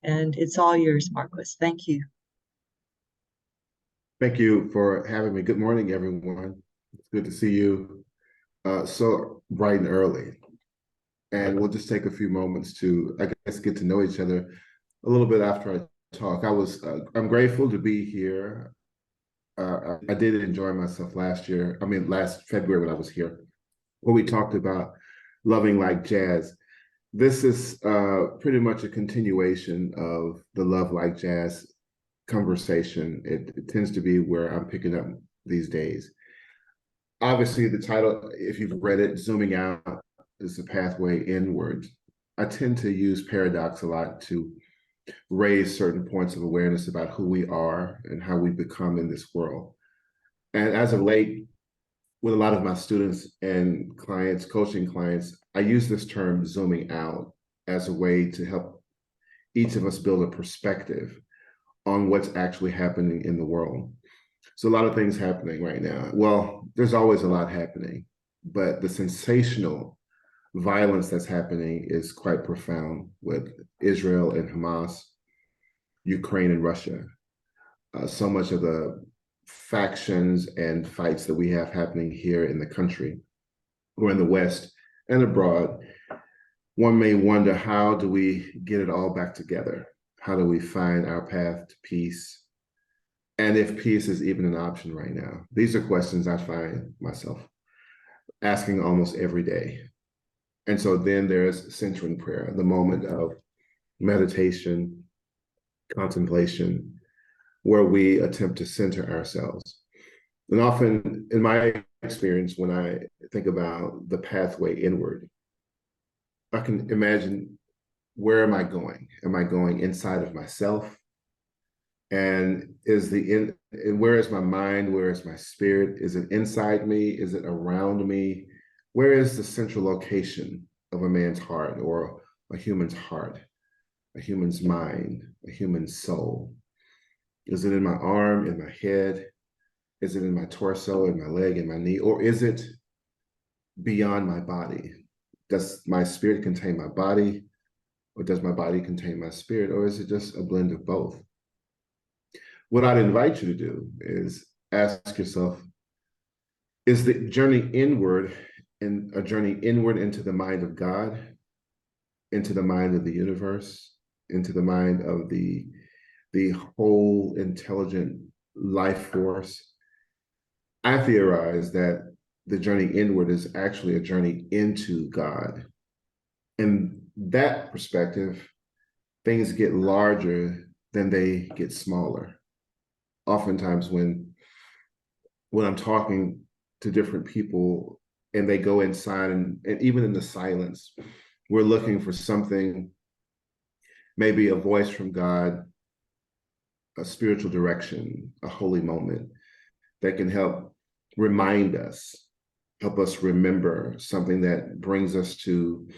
And it's all yours, Marquis. Thank you. Thank you for having me. Good morning, everyone. It's good to see you so bright and early. And we'll just take a few moments to, I guess, get to know each other a little bit after I talk. I'm grateful to be here. I did enjoy myself last February when I was here, where we talked about loving like jazz. This is pretty much a continuation of the Love Like Jazz conversation. It tends to be where I'm picking up these days. Obviously, the title, if you've read it, Zooming Out is the pathway inward. I tend to use paradox a lot to raise certain points of awareness about who we are and how we become in this world. And as of late, with a lot of my students and clients, coaching clients, I use this term zooming out as a way to help each of us build a perspective on what's actually happening in the world. So a lot of things happening right now. Well, there's always a lot happening, but the sensational violence that's happening is quite profound with Israel and Hamas, Ukraine and Russia. So much of the factions and fights that we have happening here in the country or in the West and abroad, one may wonder, how do we get it all back together? How do we find our path to peace? And if peace is even an option right now? These are questions I find myself asking almost every day. And so then there's centering prayer, the moment of meditation, contemplation, where we attempt to center ourselves. And often, in my experience, when I think about the pathway inward, I can imagine, where am I going? Am I going inside of myself? And where is my mind? Where is my spirit? Is it inside me? Is it around me? Where is the central location of a man's heart, or a human's heart, a human's mind, a human soul? Is it in my arm, in my head? Is it in my torso, in my leg, in my knee? Or is it beyond my body? Does my spirit contain my body? Or does my body contain my spirit? Or is it just a blend of both? What I'd invite you to do is ask yourself, is the journey inward and a journey inward into the mind of God, into the mind of the universe, into the mind of the whole intelligent life force? I theorize that the journey inward is actually a journey into God. In that perspective, things get larger than they get smaller. Oftentimes when I'm talking to different people and they go inside, and even in the silence, we're looking for something, maybe a voice from God, a spiritual direction, a holy moment that can help remind us, help us remember something that brings us to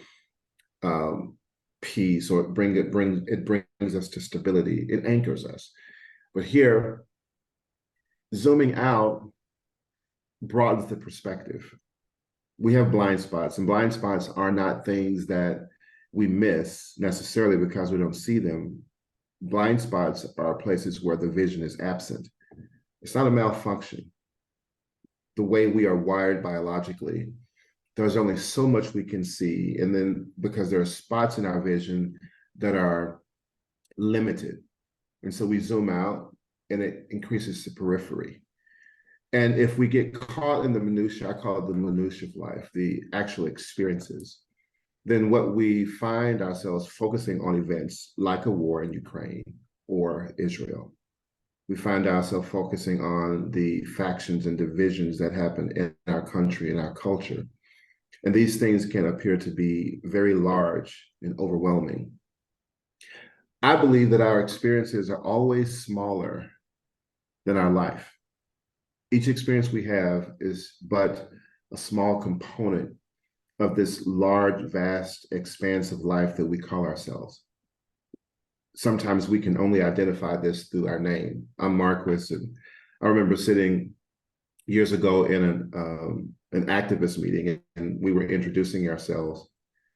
peace, or it brings us to stability. It anchors us. But here, zooming out broadens the perspective. We have blind spots, and blind spots are not things that we miss necessarily because we don't see them. Blind spots are places where the vision is absent. It's not a malfunction. The way we are wired biologically, there's only so much we can see. And then because there are spots in our vision that are limited. And so we zoom out and it increases the periphery. And if we get caught in the minutia, I call it the minutia of life, the actual experiences, then what we find ourselves focusing on events like a war in Ukraine or Israel. We find ourselves focusing on the factions and divisions that happen in our country and our culture. And these things can appear to be very large and overwhelming. I believe that our experiences are always smaller than our life. Each experience we have is but a small component of this large, vast expanse of life that we call ourselves. Sometimes we can only identify this through our name. I'm Marquis, and I remember sitting years ago in an activist meeting, and we were introducing ourselves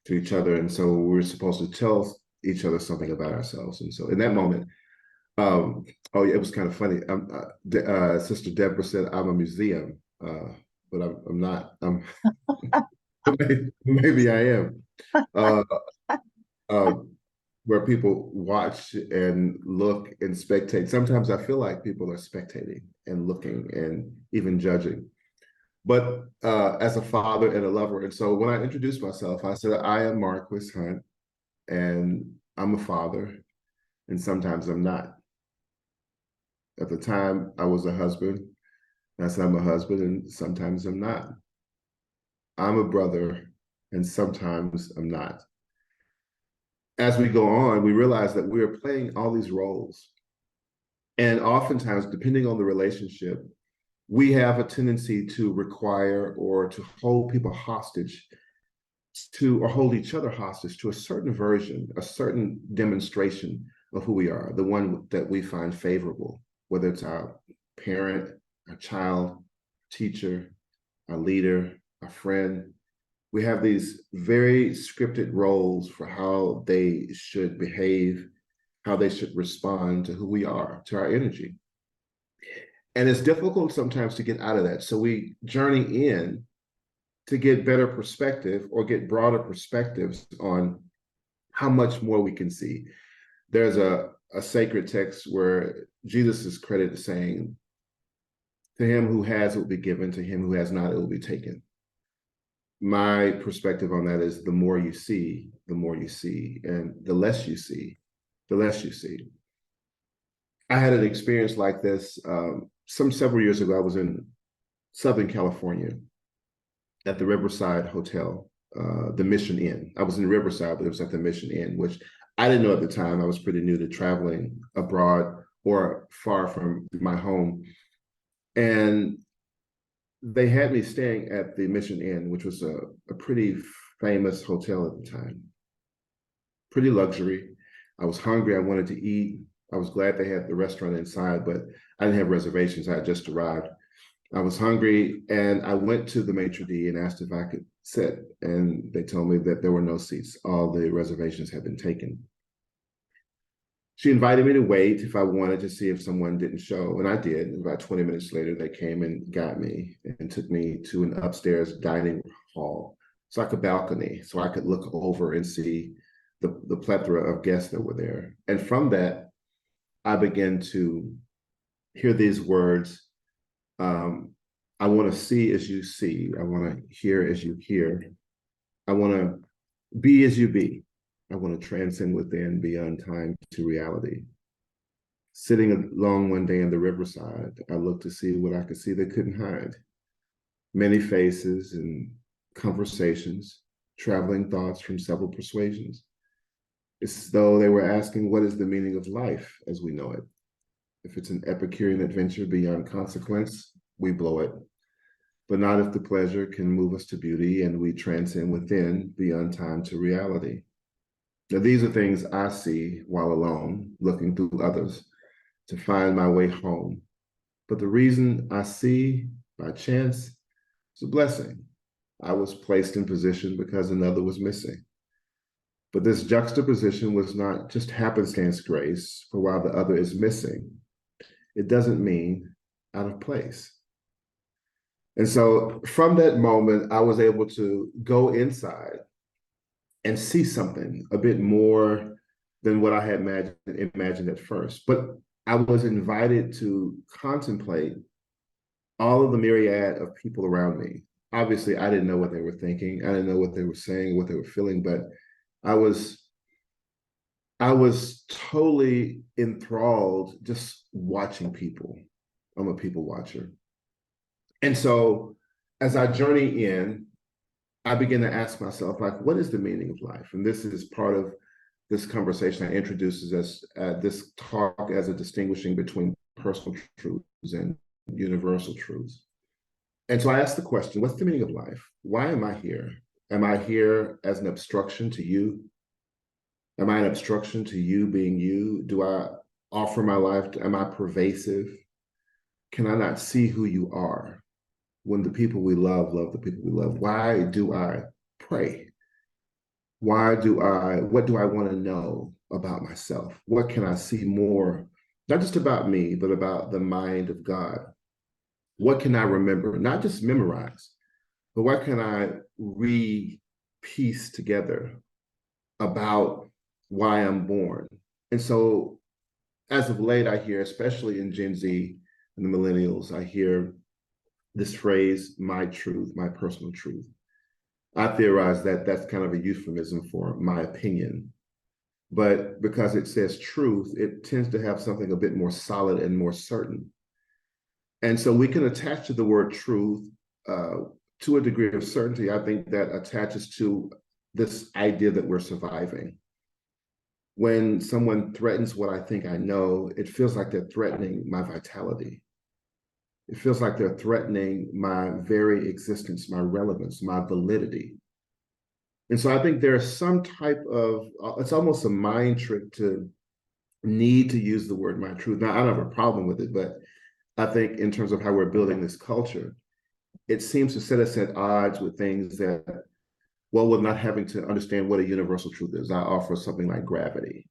to each other. And so we were supposed to tell each other something about ourselves. And so in that moment, oh yeah, it was kind of funny. Sister Deborah said, "I'm a museum," but I'm not. Maybe I am. Uh, uh, where people watch and look and spectate. Sometimes I feel like people are spectating and looking and even judging. But as a father and a lover, and so when I introduced myself, I said, I am Marquis Hunt, and I'm a father, and sometimes I'm not. At the time, I was a husband. And I said, I'm a husband, and sometimes I'm not. I'm a brother, and sometimes I'm not. As we go on, we realize that we are playing all these roles. And oftentimes, depending on the relationship, we have a tendency to require or to hold people hostage to, or hold each other hostage to a certain version, a certain demonstration of who we are, the one that we find favorable, whether it's our parent, our child, teacher, our leader, our friend. We have these very scripted roles for how they should behave, how they should respond to who we are, to our energy. And it's difficult sometimes to get out of that. So we journey in to get better perspective or get broader perspectives on how much more we can see. There's a sacred text where Jesus is credited saying, to him who has, it will be given, to him who has not, it will be taken. My perspective on that is the more you see, the more you see, and the less you see, the less you see. I had an experience like this several years ago. I was in Southern California at the Riverside Hotel, the Mission Inn. I was in Riverside, but it was at the Mission Inn, which I didn't know at the time. I was pretty new to traveling abroad or far from my home. And they had me staying at the Mission Inn, which was a pretty famous hotel at the time. Pretty luxury. I was hungry. I wanted to eat. I was glad they had the restaurant inside, but I didn't have reservations. I had just arrived. I was hungry, and I went to the maitre d' and asked if I could sit, and they told me that there were no seats. All the reservations had been taken. She invited me to wait if I wanted to see if someone didn't show, and I did. About 20 minutes later, they came and got me and took me to an upstairs dining hall. It's like a balcony, so I could look over and see the plethora of guests that were there. And from that, I began to hear these words. I want to see as you see. I want to hear as you hear. I want to be as you be. I want to transcend within, beyond time to reality. Sitting alone one day in the riverside, I looked to see what I could see that couldn't hide. Many faces and conversations, traveling thoughts from several persuasions. It's as though they were asking, what is the meaning of life as we know it? If it's an Epicurean adventure beyond consequence, we blow it. But not if the pleasure can move us to beauty and we transcend within, beyond time to reality. Now, these are things I see while alone, looking through others to find my way home. But the reason I see by chance is a blessing. I was placed in position because another was missing. But this juxtaposition was not just happenstance grace, for while the other is missing, it doesn't mean out of place. And so from that moment, I was able to go inside and see something a bit more than what I had imagined at first. But I was invited to contemplate all of the myriad of people around me. Obviously, I didn't know what they were thinking. I didn't know what they were saying, what they were feeling, but I was totally enthralled just watching people. I'm a people watcher. And so as I journey in, I begin to ask myself, like, what is the meaning of life? And this is part of this conversation that introduces us this talk as a distinguishing between personal truths and universal truths. And so I asked the question, what's the meaning of life? Why am I here? Am I here as an obstruction to you? Am I an obstruction to you being you? Do I offer my life? Am I pervasive? Can I not see who you are? When the people we love the people we love, why do I pray? what do I want to know about myself? What can I see more, not just about me, but about the mind of God? What can I remember? Not just memorize, but what can I re-piece together about why I'm born? And so as of late, I hear, especially in Gen Z and the millennials, I hear this phrase, my truth, my personal truth. I theorize that that's kind of a euphemism for my opinion. But because it says truth, it tends to have something a bit more solid and more certain. And so we can attach to the word truth uh, to a degree of certainty. I think that attaches to this idea that we're surviving. When someone threatens what I think I know, it feels like they're threatening my vitality. It feels like they're threatening my very existence, my relevance, my validity. And so I think there's some type of, it's almost a mind trick to need to use the word my truth. Now, I don't have a problem with it, but I think in terms of how we're building this culture, it seems to set us at odds with things that, well, with not having to understand what a universal truth is. I offer something like gravity.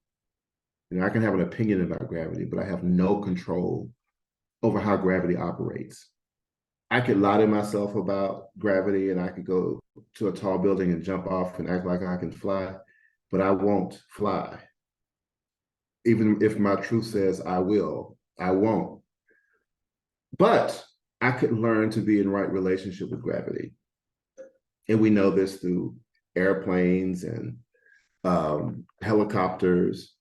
I can have an opinion about gravity, but I have no control over how gravity operates. I could lie to myself about gravity and I could go to a tall building and jump off and act like I can fly, but I won't fly. Even if my truth says I will, I won't. But I could learn to be in right relationship with gravity. And we know this through airplanes and helicopters,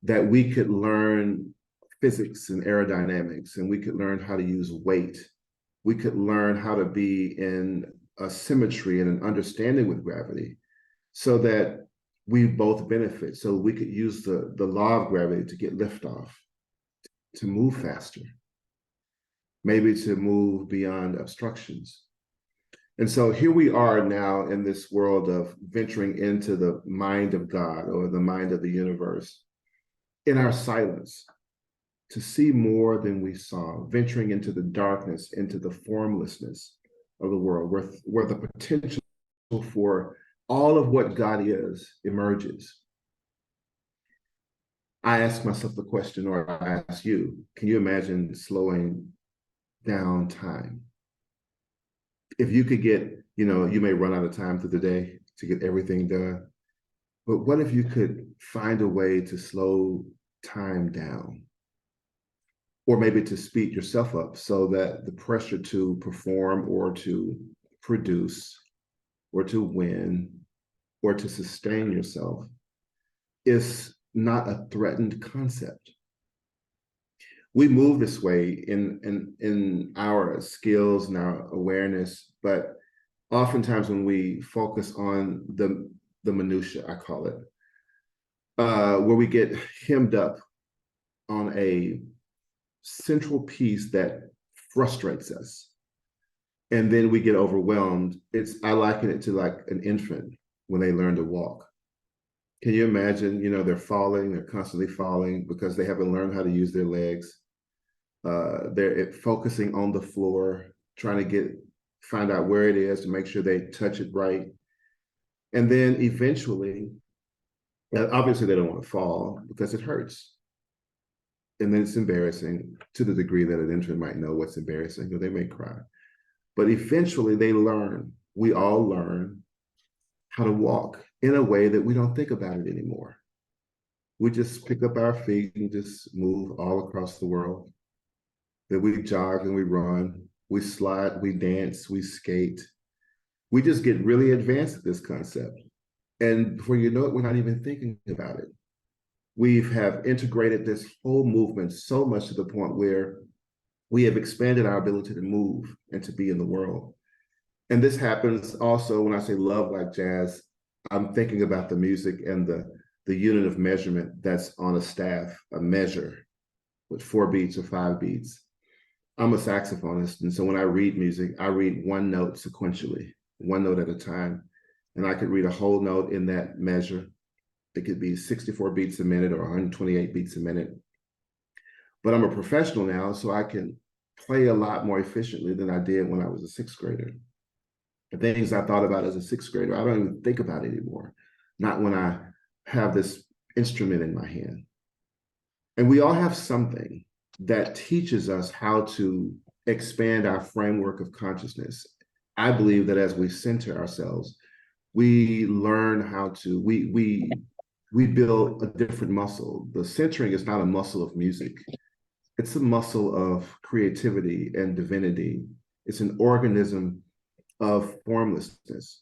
that we could learn physics and aerodynamics, and we could learn how to use weight. We could learn how to be in a symmetry and an understanding with gravity so that we both benefit. So we could use the law of gravity to get liftoff, to move faster, maybe to move beyond obstructions. And so here we are now in this world of venturing into the mind of God or the mind of the universe in our silence to see more than we saw, venturing into the darkness, into the formlessness of the world, where the potential for all of what God is emerges. I ask myself the question, or I ask you, can you imagine slowing down time? If you could get, you may run out of time through the day to get everything done, but what if you could find a way to slow time down? Or maybe to speed yourself up so that the pressure to perform or to produce or to win or to sustain yourself is not a threatened concept. We move this way in our skills and our awareness, but oftentimes when we focus on the minutia, I call it, where we get hemmed up on a central piece that frustrates us, and then we get overwhelmed. I liken it to like an infant when they learn to walk. Can you imagine, they're constantly falling because they haven't learned how to use their legs. They're focusing on the floor, trying to find out where it is to make sure they touch it right. And then eventually, obviously they don't want to fall because it hurts. And then it's embarrassing to the degree that an infant might know what's embarrassing, or they may cry. But eventually they learn, we all learn how to walk in a way that we don't think about it anymore. We just pick up our feet and just move all across the world. That we jog and we run, we slide, we dance, we skate. We just get really advanced at this concept. And before you know it, we're not even thinking about it. We have integrated this whole movement so much to the point where we have expanded our ability to move and to be in the world. And this happens also when I say love like jazz, I'm thinking about the music and the unit of measurement that's on a staff, a measure with 4 beats or 5 beats. I'm a saxophonist, and so when I read music, I read one note sequentially, one note at a time, and I could read a whole note in that measure. It could be 64 beats a minute or 128 beats a minute. But I'm a professional now, so I can play a lot more efficiently than I did when I was a 6th grader. The things I thought about as a 6th grader, I don't even think about it anymore. not when I have this instrument in my hand. And we all have something that teaches us how to expand our framework of consciousness. I believe that as we center ourselves, we learn how to, we build a different muscle. The centering is not a muscle of music. It's a muscle of creativity and divinity. It's an organism of formlessness.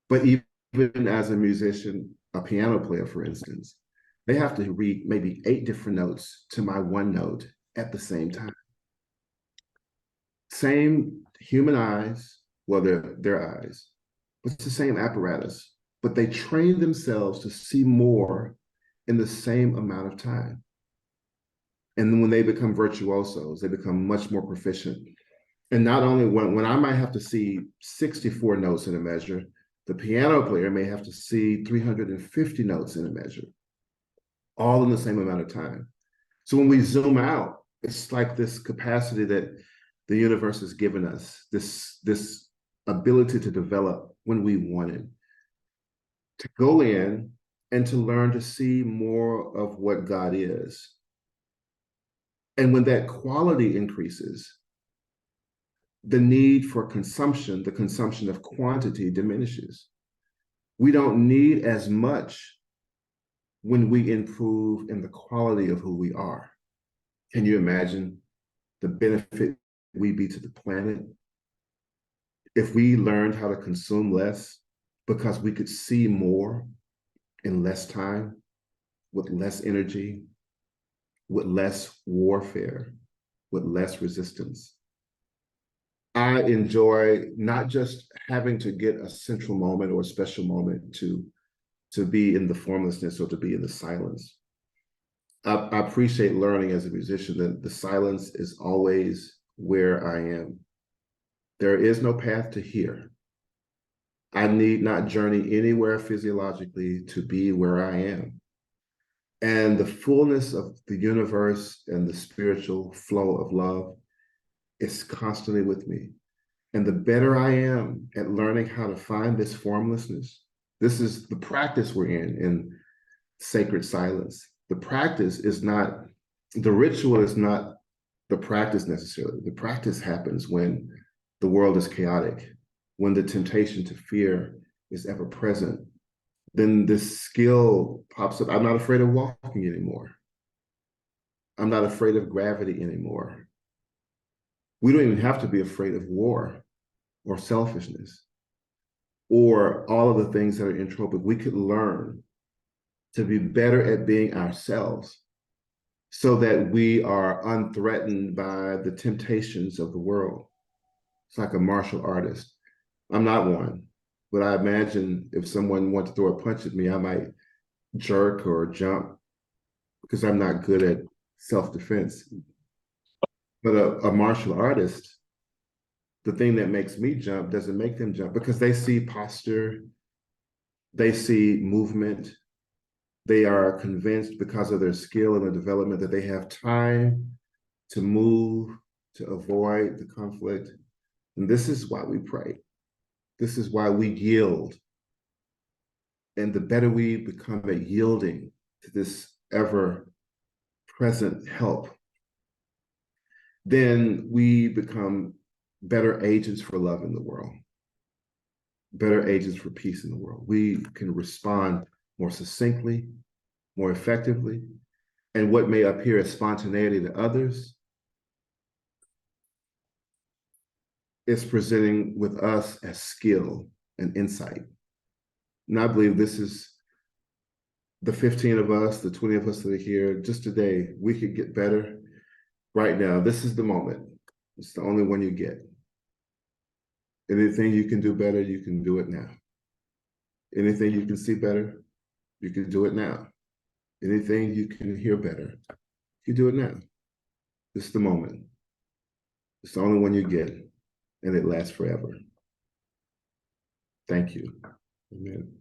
But even as a musician, a piano player, for instance, they have to read maybe 8 different notes to my one note at the same time. Same human eyes, well, their eyes, but it's the same apparatus, but they train themselves to see more in the same amount of time. And then when they become virtuosos, they become much more proficient. And not only when I might have to see 64 notes in a measure, the piano player may have to see 350 notes in a measure, all in the same amount of time. So when we zoom out, it's like this capacity that the universe has given us, this ability to develop when we want it, to go in and to learn to see more of what God is. And when that quality increases, the need for consumption, the consumption of quantity diminishes. We don't need as much when we improve in the quality of who we are. Can you imagine the benefit we'd be to the planet if we learned how to consume less because we could see more in less time, with less energy, with less warfare, with less resistance? I enjoy not just having to get a central moment or a special moment to be in the formlessness or to be in the silence. I appreciate learning as a musician that the silence is always where I am. There is no path to here. I need not journey anywhere physiologically to be where I am. And the fullness of the universe and the spiritual flow of love is constantly with me. And the better I am at learning how to find this formlessness, this is the practice we're in sacred silence. The practice is not, the ritual is not the practice necessarily. The practice happens when the world is chaotic, when the temptation to fear is ever present. Then this skill pops up. I'm not afraid of walking anymore. I'm not afraid of gravity anymore. We don't even have to be afraid of war or selfishness or all of the things that are entropic. We could learn to be better at being ourselves so that we are unthreatened by the temptations of the world. It's like a martial artist. I'm not one, but I imagine if someone wanted to throw a punch at me, I might jerk or jump because I'm not good at self-defense. But a martial artist, the thing that makes me jump doesn't make them jump because they see posture, they see movement, they are convinced because of their skill and their development that they have time to move, to avoid the conflict. And this is why we pray. This is why we yield. And the better we become at yielding to this ever present help, then we become better agents for love in the world, better agents for peace in the world. We can respond more succinctly, more effectively, and what may appear as spontaneity to others is presenting with us as skill and insight. And I believe this is the 15 of us, the 20 of us that are here, just today, we could get better right now. This is the moment. It's the only one you get. Anything you can do better, you can do it now. Anything you can see better, you can do it now. Anything you can hear better, you do it now. This is the moment. It's the only one you get, and it lasts forever. Thank you. Amen.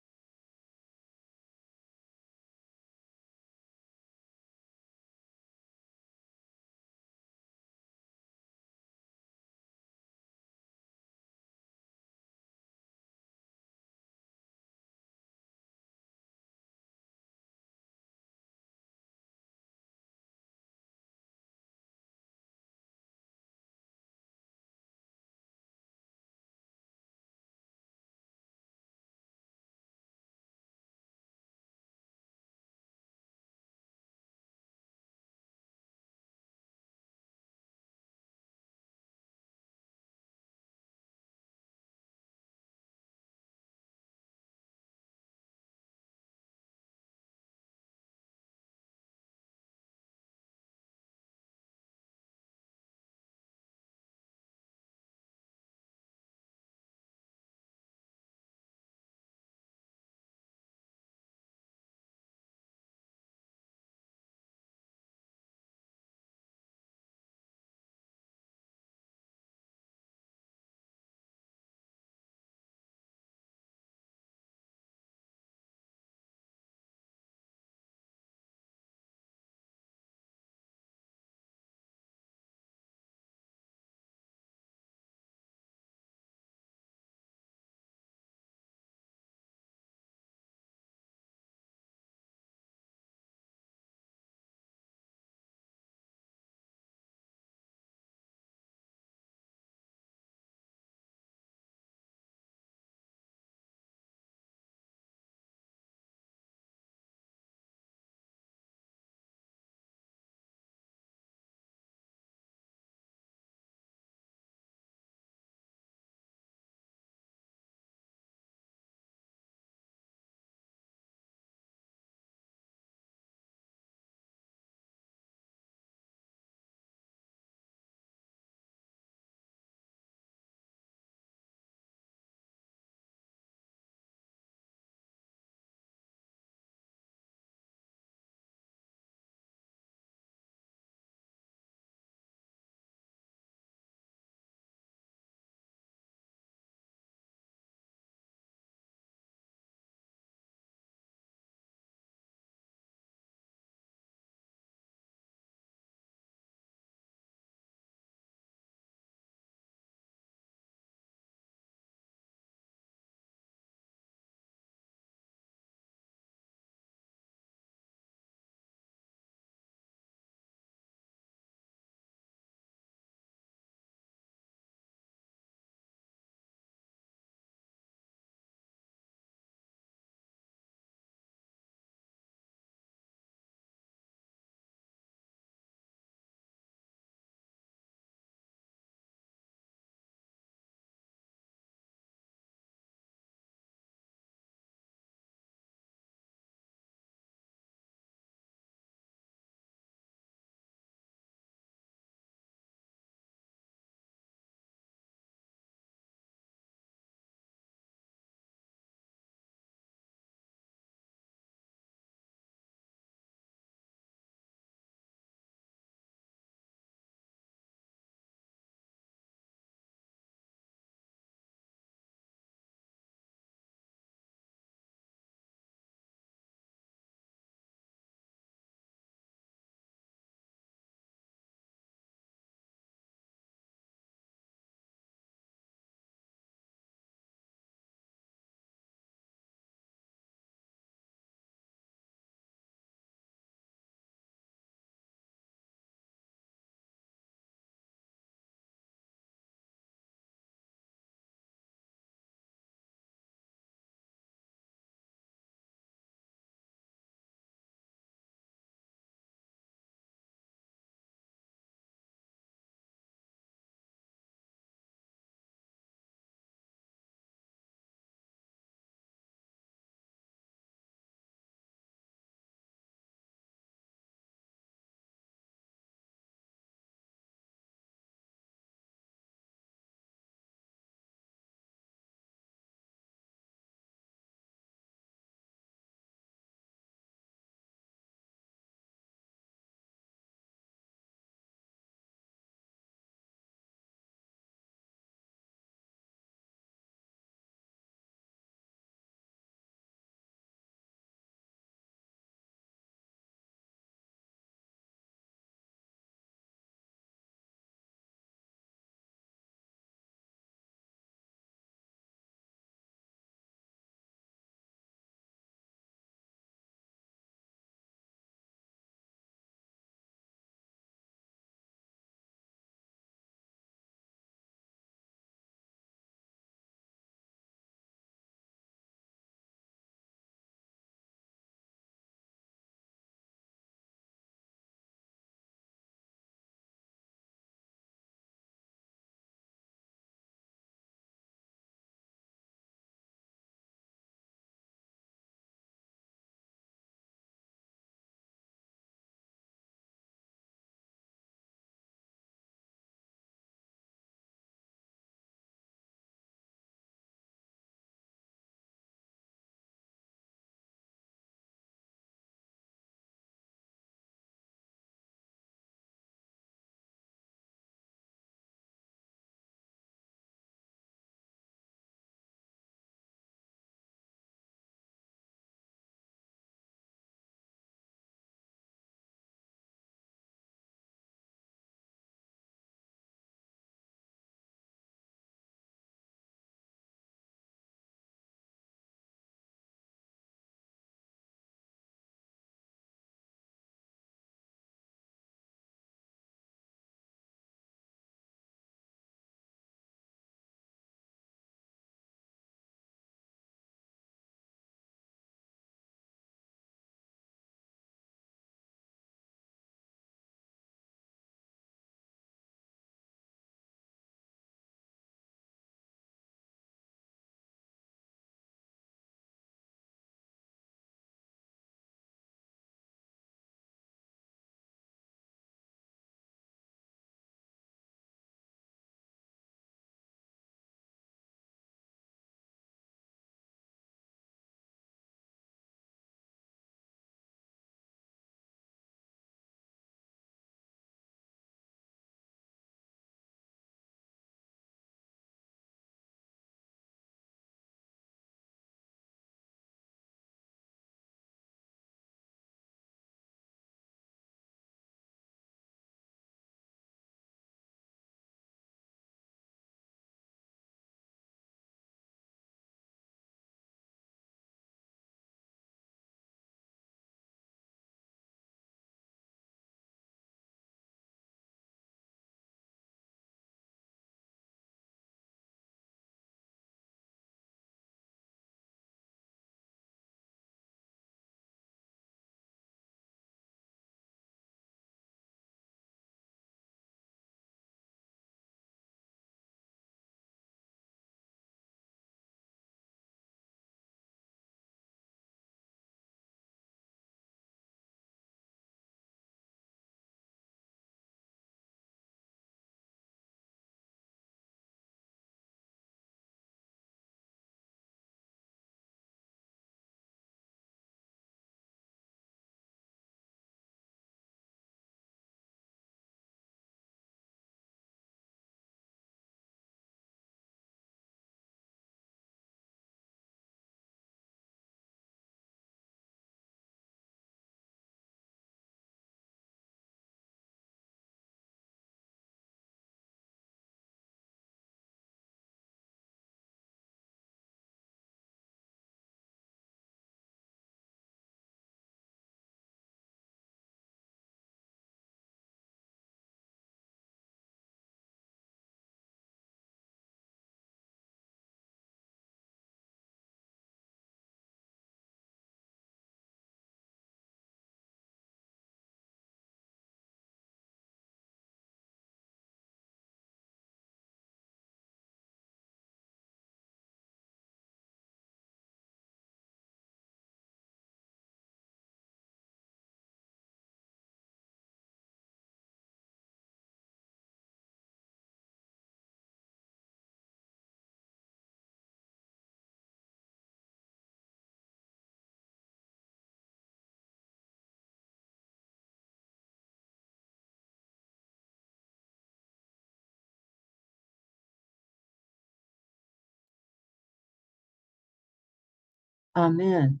Amen.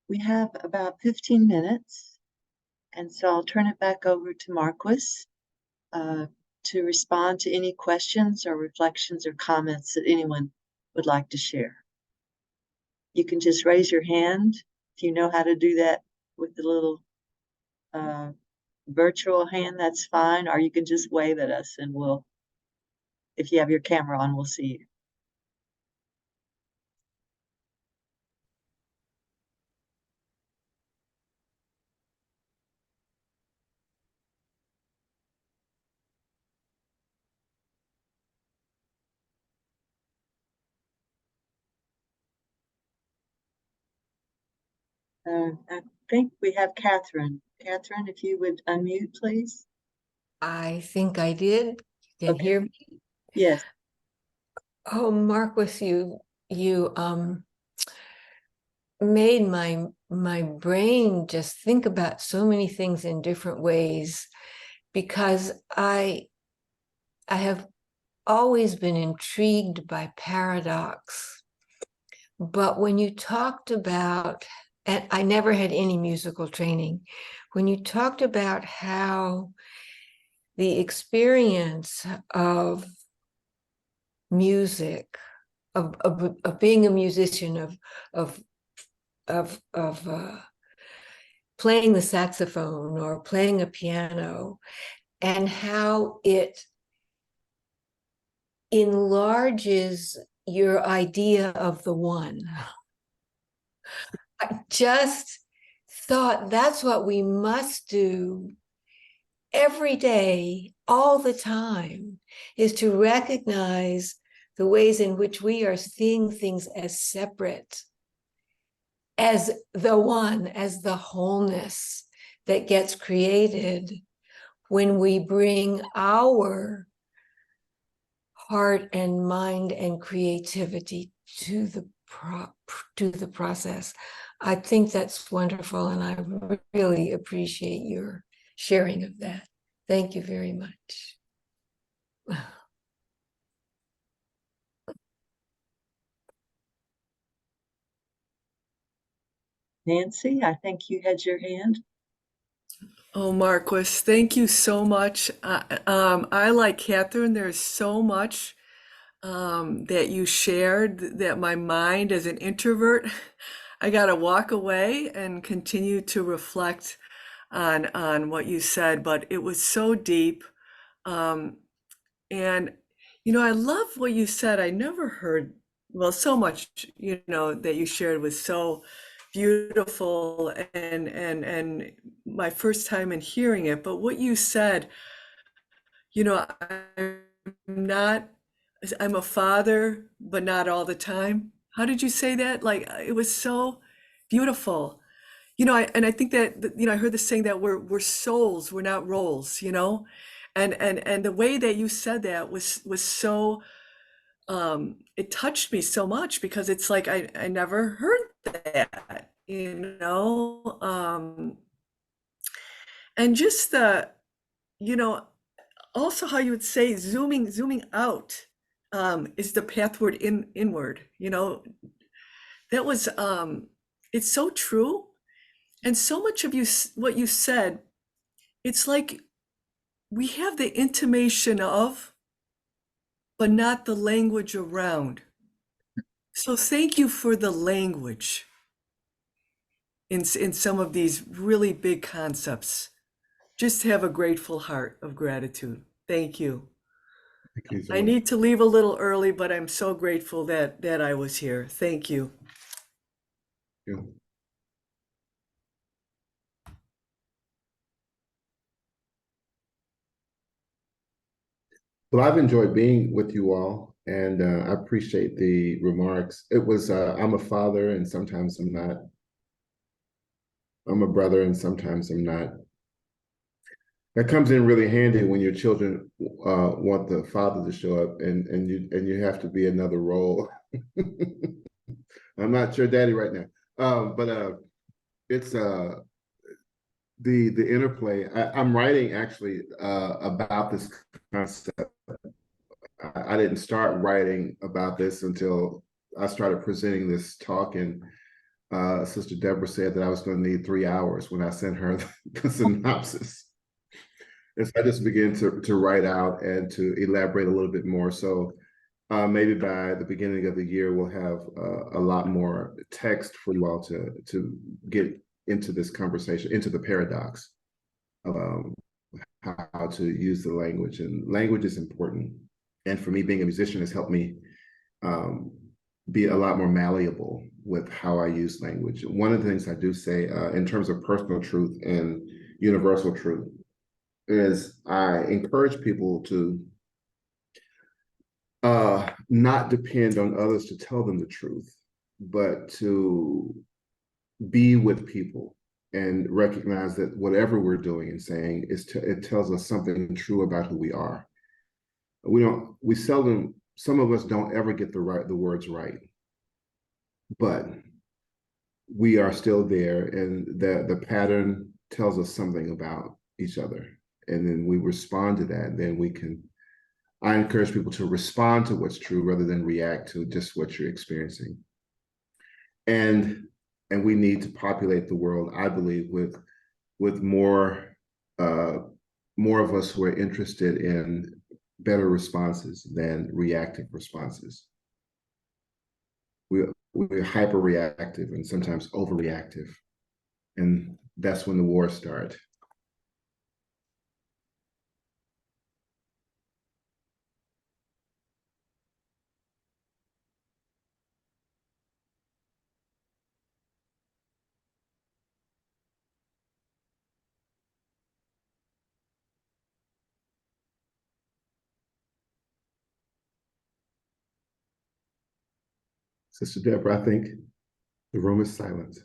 We have about 15 minutes, and so I'll turn it back over to Marquis to respond to any questions or reflections or comments that anyone would like to share. You can just raise your hand if you know how to do that with the little virtual hand, that's fine, or you can just wave at us and if you have your camera on, we'll see you. I think we have Catherine. Catherine, if you would unmute, please. I think I did. You can Okay. hear me? Yes. Oh, Marquis, you made my brain just think about so many things in different ways, because I have always been intrigued by paradox. But when you talked about, and I never had any musical training, when you talked about how the experience of music, of being a musician, of playing the saxophone or playing a piano, and how it enlarges your idea of the one. I just thought that's what we must do every day, all the time, is to recognize the ways in which we are seeing things as separate, as the one, as the wholeness that gets created when we bring our heart and mind and creativity to the process. I think that's wonderful, and I really appreciate your sharing of that. Thank you very much. Nancy, I think you had your hand. Oh, Marquis, thank you so much. I like Catherine. There's so much that you shared that my mind, as an introvert, I got to walk away and continue to reflect on what you said. But it was so deep, and I love what you said. I never heard, well, so much, that you shared was so beautiful, and my first time in hearing it. But what you said, I'm not, I'm a father, but not all the time. How did you say that? Like, it was so beautiful. I think that, I heard this saying that we're souls, we're not roles, and the way that you said that was so, it touched me so much, because it's like I never heard that, and just you know, also how you would say zooming out is the pathward inward. That was it's so true, and so much of what you said, it's like we have the intimation of, but not the language around. So thank you for the language in some of these really big concepts. Just have a grateful heart of gratitude. Thank you. Thank you so I much. need to leave a little early, but I'm so grateful that I was here. Thank you. Yeah. Well, I've enjoyed being with you all, and I appreciate the remarks. It was, I'm a father, and sometimes I'm not. I'm a brother, and sometimes I'm not. That comes in really handy when your children want the father to show up, and you have to be another role. I'm not your daddy right now, but it's the interplay. I'm writing actually about this concept. I didn't start writing about this until I started presenting this talk, and Sister Deborah said that I was going to need 3 hours when I sent her the synopsis. And so I just began to write out and to elaborate a little bit more. So maybe by the beginning of the year, we'll have a lot more text for you all to get into this conversation, into the paradox of how to use the language. And language is important. And for me, being a musician has helped me be a lot more malleable with how I use language. One of the things I do say in terms of personal truth and universal truth is I encourage people to not depend on others to tell them the truth, but to be with people and recognize that whatever we're doing and saying it tells us something true about who we are. We seldom, some of us don't ever get the words right, but we are still there, and the pattern tells us something about each other, and then we respond to that. Then I encourage people to respond to what's true rather than react to just what you're experiencing. And we need to populate the world, I believe, with more of us who are interested in better responses than reactive responses. We're hyper reactive and sometimes overreactive, and that's when the wars start. Sister Deborah, I think the room is silent.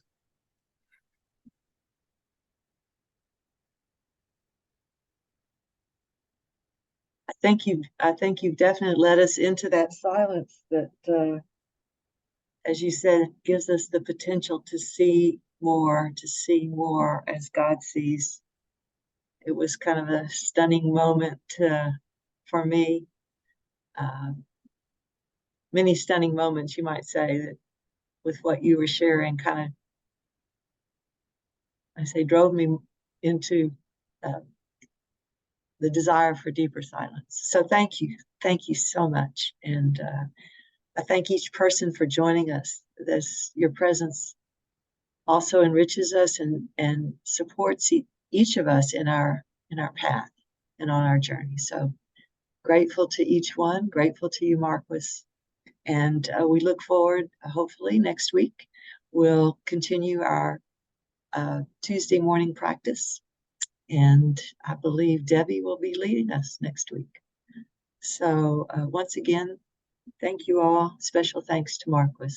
I think you've definitely led us into that silence that, as you said, gives us the potential to see more as God sees. It was kind of a stunning moment for me. Many stunning moments, you might say, that with what you were sharing kind of, I say, drove me into the desire for deeper silence. So thank you so much. And I thank each person for joining us. Your presence also enriches us and supports each of us in our path and on our journey. So grateful to each one, grateful to you, Marquis. And we look forward, hopefully next week, we'll continue our Tuesday morning practice. And I believe Debbie will be leading us next week. So once again, thank you all. Special thanks to Marquis.